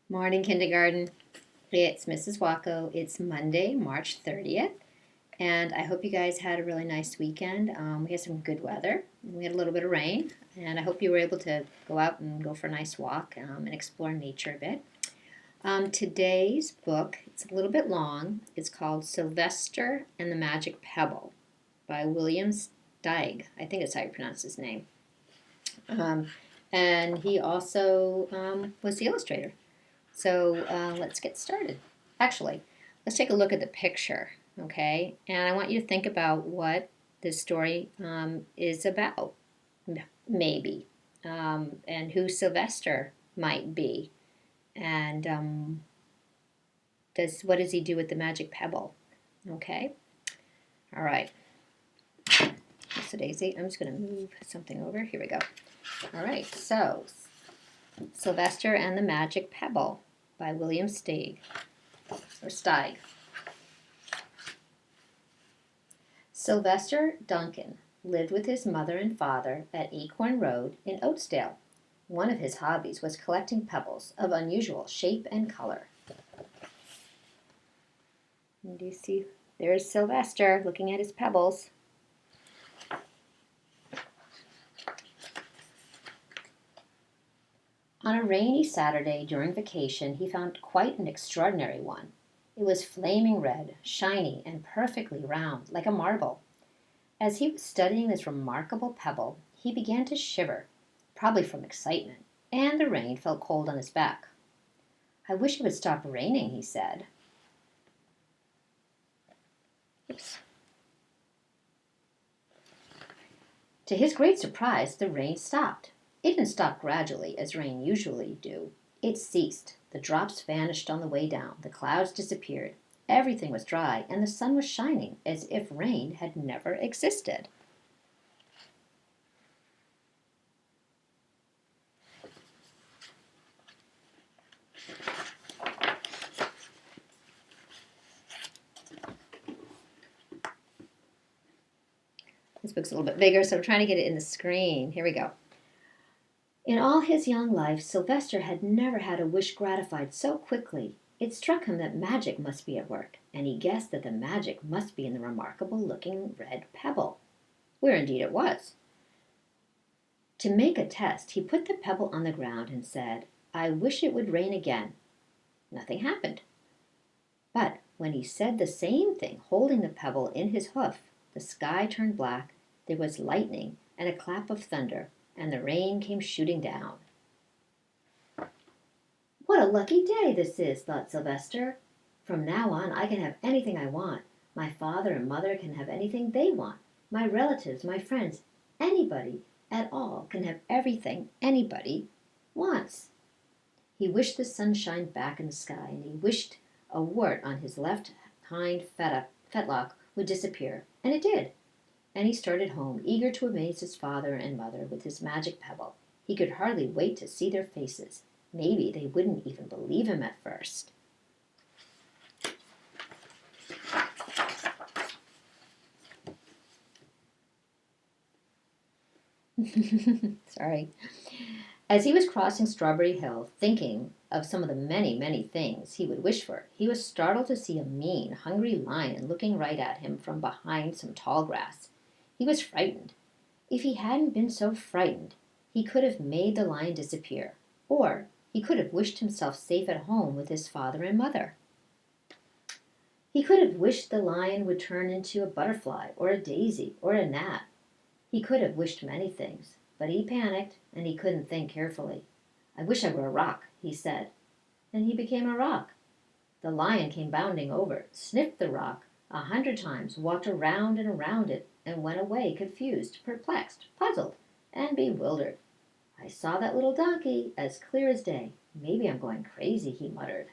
Morning, kindergarten. It's Mrs. Huaco. It's Monday, March 30th, and I hope you guys had a really nice weekend. We had some good weather. We had a little bit of rain, and I hope you were able to go out and go for a nice walk and explore nature a bit. Today's book, it's a little bit long. It's called Sylvester and the Magic Pebble by William Steig. I think that's how you pronounce his name. Um, and he also was the illustrator. So let's get started. Actually, let's take a look at the picture, okay? And I want you to think about what this story is about, maybe, and who Sylvester might be, and what does he do with the magic pebble? Okay. All right. That's a daisy. I'm just going to move something over. Here we go. All right. So, Sylvester and the Magic Pebble by William Steig. Sylvester Duncan lived with his mother and father at Acorn Road in Oatsdale. One of his hobbies was collecting pebbles of unusual shape and color. And do you see? There's Sylvester looking at his pebbles. On a rainy Saturday during vacation, he found quite an extraordinary one. It was flaming red, shiny, and perfectly round, like a marble. As he was studying this remarkable pebble, he began to shiver, probably from excitement, and the rain felt cold on his back. "I wish it would stop raining," he said. Oops. To his great surprise, the rain stopped. It didn't stop gradually, as rain usually do. It ceased. The drops vanished on the way down. The clouds disappeared. Everything was dry, and the sun was shining as if rain had never existed. This book's a little bit bigger, so I'm trying to get it in the screen. Here we go. In all his young life, Sylvester had never had a wish gratified so quickly. It struck him that magic must be at work, and he guessed that the magic must be in the remarkable-looking red pebble, where indeed it was. To make a test, he put the pebble on the ground and said, "I wish it would rain again." Nothing happened. But when he said the same thing, holding the pebble in his hoof, the sky turned black, there was lightning and a clap of thunder, and the rain came shooting down. "What a lucky day this is," thought Sylvester. "From now on I can have anything I want. My father and mother can have anything they want. My relatives, my friends, anybody at all can have everything anybody wants." He wished the sunshine back in the sky, and he wished a wart on his left hind fetlock would disappear, and it did. And he started home, eager to amaze his father and mother with his magic pebble. He could hardly wait to see their faces. Maybe they wouldn't even believe him at first. Sorry. As he was crossing Strawberry Hill, thinking of some of the many, many things he would wish for, he was startled to see a mean, hungry lion looking right at him from behind some tall grass. He was frightened. If he hadn't been so frightened, he could have made the lion disappear, or he could have wished himself safe at home with his father and mother. He could have wished the lion would turn into a butterfly or a daisy or a gnat. He could have wished many things, but he panicked and he couldn't think carefully. "I wish I were a rock," he said, and he became a rock. The lion came bounding over, sniffed the rock 100 times, walked around and around it, and went away confused, perplexed, puzzled, and bewildered. "I saw that little donkey as clear as day. Maybe I'm going crazy," he muttered.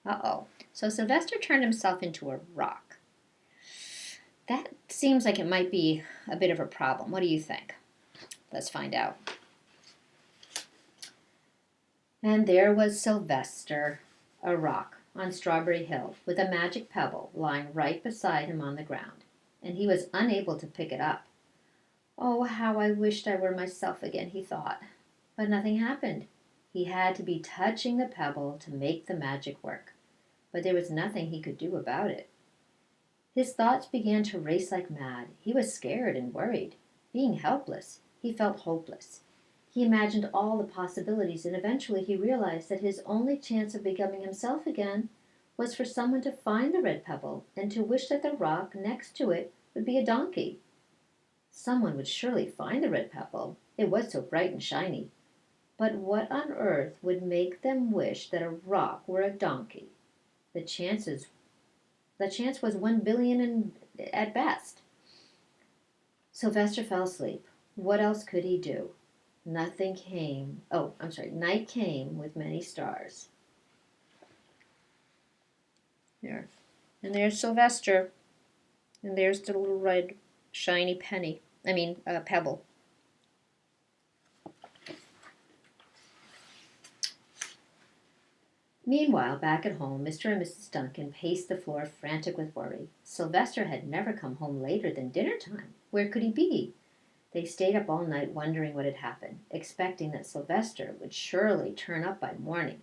Uh-oh. So Sylvester turned himself into a rock. That seems like it might be a bit of a problem. What do you think? Let's find out. And there was Sylvester, a rock, on Strawberry Hill, with a magic pebble lying right beside him on the ground, and he was unable to pick it up. Oh, how I wished I were myself again, he thought. But nothing happened. He had to be touching the pebble to make the magic work. But there was nothing he could do about it. His thoughts began to race like mad. He was scared and worried. Being helpless, he felt hopeless. He imagined all the possibilities, and eventually he realized that his only chance of becoming himself again was for someone to find the red pebble and to wish that the rock next to it would be a donkey. Someone would surely find the red pebble. It was so bright and shiny. But what on earth would make them wish that a rock were a donkey? The chances the chance was 1 billion at best. Sylvester fell asleep. What else could he do? Nothing came. Oh, I'm sorry. Night came with many stars. There. And there's Sylvester. And there's the little red shiny pebble. Meanwhile, back at home, Mr. and Mrs. Duncan paced the floor, frantic with worry. Sylvester had never come home later than dinner time. Where could he be? They stayed up all night wondering what had happened, expecting that Sylvester would surely turn up by morning.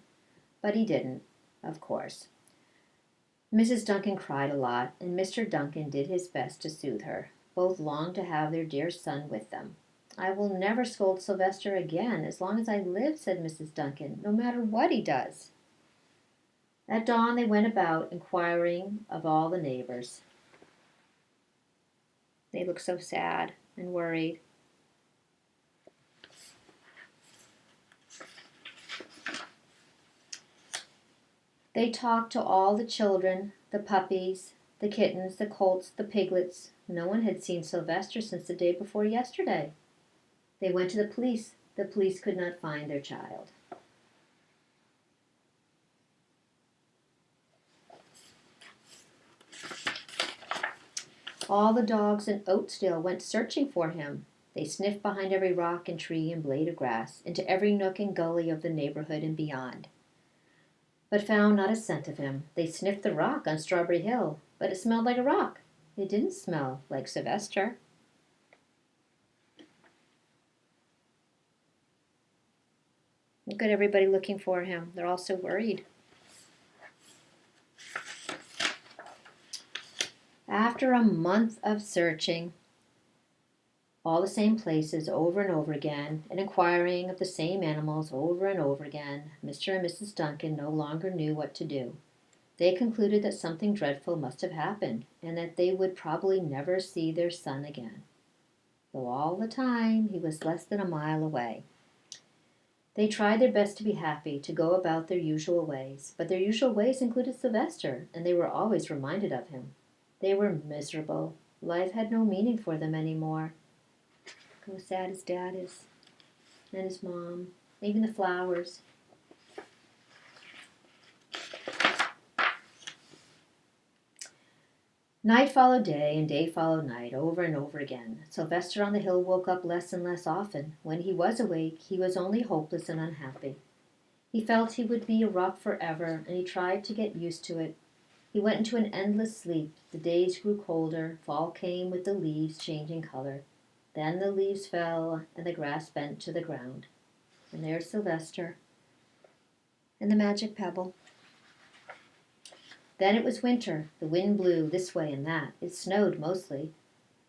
But he didn't, of course. Mrs. Duncan cried a lot, and Mr. Duncan did his best to soothe her. Both longed to have their dear son with them. I will never scold Sylvester again as long as I live, said Mrs. Duncan, no matter what he does. At dawn they went about inquiring of all the neighbors. They looked so sad and worried. They talked to all the children, the puppies, the kittens, the colts, the piglets. No one had seen Sylvester since the day before yesterday. They went to the police. The police could not find their child. All the dogs in Oatsdale went searching for him. They sniffed behind every rock and tree and blade of grass, into every nook and gully of the neighborhood and beyond, but found not a scent of him. They sniffed the rock on Strawberry Hill, but it smelled like a rock. It didn't smell like Sylvester. Look at everybody looking for him. They're all so worried. After a month of searching, all the same places over and over again, and inquiring of the same animals over and over again, Mr. and Mrs. Duncan no longer knew what to do. They concluded that something dreadful must have happened, and that they would probably never see their son again, though all the time he was less than a mile away. They tried their best to be happy, to go about their usual ways, but their usual ways included Sylvester, and they were always reminded of him. They were miserable. Life had no meaning for them any more. How sad his dad is, and his mom, even the flowers. Night followed day, and day followed night, over and over again. Sylvester on the hill woke up less and less often. When he was awake, he was only hopeless and unhappy. He felt he would be a rock forever, and he tried to get used to it. He went into an endless sleep. The days grew colder. Fall came with the leaves changing color. Then the leaves fell, and the grass bent to the ground. And there's Sylvester and the magic pebble. Then it was winter. The wind blew this way and that. It snowed mostly,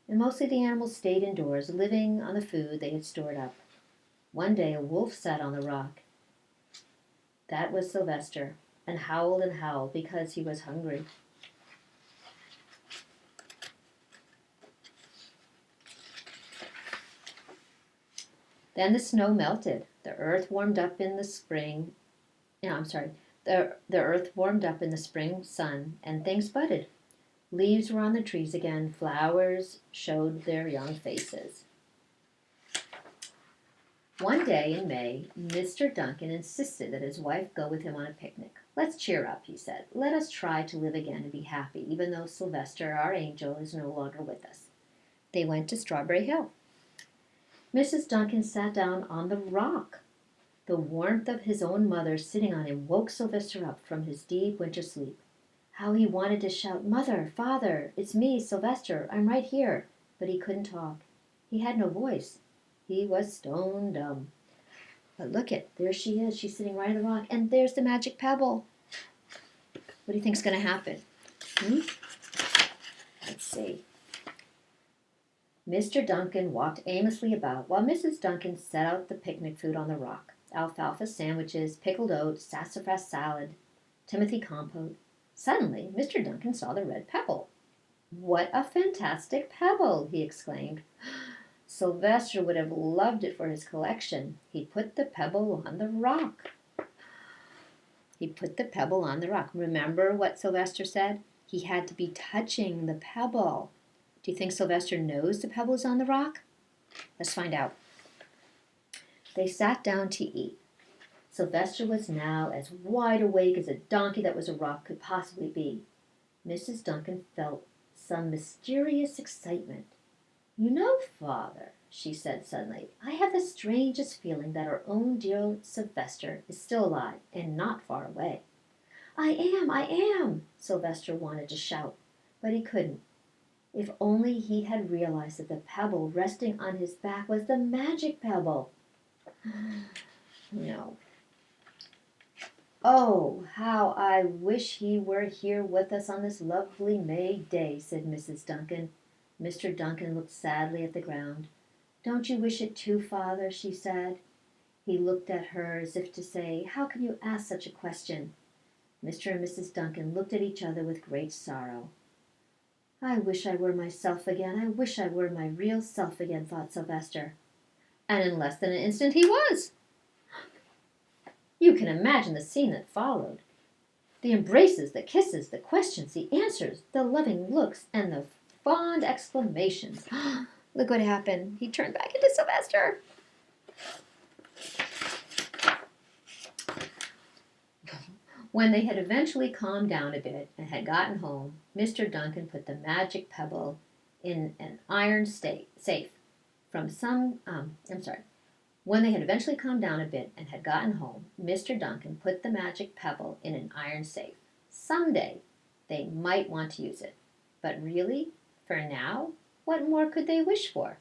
and mostly the animals stayed indoors, living on the food they had stored up. One day a wolf sat on the rock. That was Sylvester, and howled because he was hungry. Then the snow melted. The earth warmed up in the spring. No, I'm sorry. The earth warmed up in the spring sun, and things budded. Leaves were on the trees again. Flowers showed their young faces. One day in May, Mr. Duncan insisted that his wife go with him on a picnic. Let's cheer up, he said. Let us try to live again and be happy, even though Sylvester, our angel, is no longer with us. They went to Strawberry Hill. Mrs. Duncan sat down on the rock. The warmth of his own mother sitting on him woke Sylvester up from his deep winter sleep. How he wanted to shout, "Mother, Father, it's me, Sylvester, I'm right here," but he couldn't talk. He had no voice. He was stone dumb. But look there she is. She's sitting right on the rock, and there's the magic pebble. What do you think's going to happen? Hmm? Let's see. Mr. Duncan walked aimlessly about while Mrs. Duncan set out the picnic food on the rock. Alfalfa sandwiches, pickled oats, sassafras salad, Timothy compote. Suddenly, Mr. Duncan saw the red pebble. "What a fantastic pebble!" he exclaimed. Sylvester would have loved it for his collection. He put the pebble on the rock. He put the pebble on the rock. Remember what Sylvester said? He had to be touching the pebble. Do you think Sylvester knows the pebble is on the rock? Let's find out. They sat down to eat. Sylvester was now as wide awake as a donkey that was a rock could possibly be. Mrs. Duncan felt some mysterious excitement. "You know, Father," she said suddenly, "I have the strangest feeling that our own dear Sylvester is still alive and not far away." I am," Sylvester wanted to shout, but he couldn't. If only he had realized that the pebble resting on his back was the magic pebble. No. "Oh, how I wish he were here with us on this lovely May day," said Mrs. Duncan. Mr. Duncan looked sadly at the ground. "Don't you wish it too, Father?" she said. He looked at her as if to say, "How can you ask such a question?" Mr. and Mrs. Duncan looked at each other with great sorrow. "I wish I were myself again. I wish I were my real self again," thought Sylvester. And in less than an instant he was. You can imagine the scene that followed. The embraces, the kisses, the questions, the answers, the loving looks, and the fond exclamations. Look what happened. He turned back into Sylvester. When they had eventually calmed down a bit and had gotten home, Mr. Duncan put the magic pebble in an iron safe from some, When they had eventually calmed down a bit and had gotten home, Mr. Duncan put the magic pebble in an iron safe. Someday they might want to use it. But really, for now, what more could they wish for?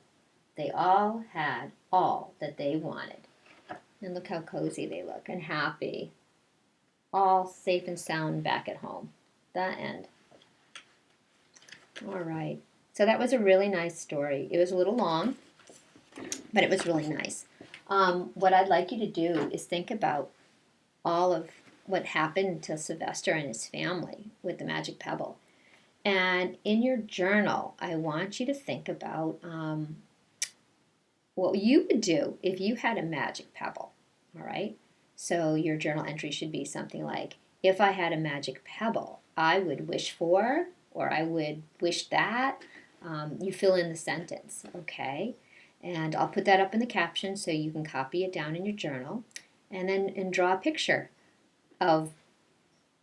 They all had all that they wanted. And look how cozy they look and happy. All safe and sound back at home. The end. All right. So that was a really nice story. It was a little long, but it was really nice. What I'd like you to do is think about all of what happened to Sylvester and his family with the magic pebble. And in your journal, I want you to think about what you would do if you had a magic pebble. All right? So your journal entry should be something like, if I had a magic pebble, I would wish for, or I would wish that. You fill in the sentence, okay? And I'll put that up in the caption so you can copy it down in your journal. And draw a picture of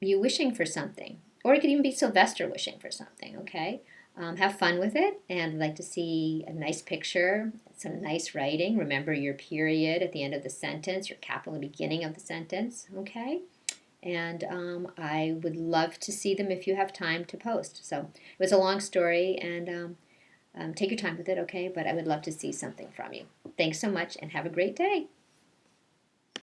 you wishing for something. Or it could even be Sylvester wishing for something, okay? Have fun with it, and I'd like to see a nice picture, some nice writing. Remember your period at the end of the sentence, your capital at the beginning of the sentence, okay? And I would love to see them if you have time to post. So it was a long story, and take your time with it, okay? But I would love to see something from you. Thanks so much, and have a great day.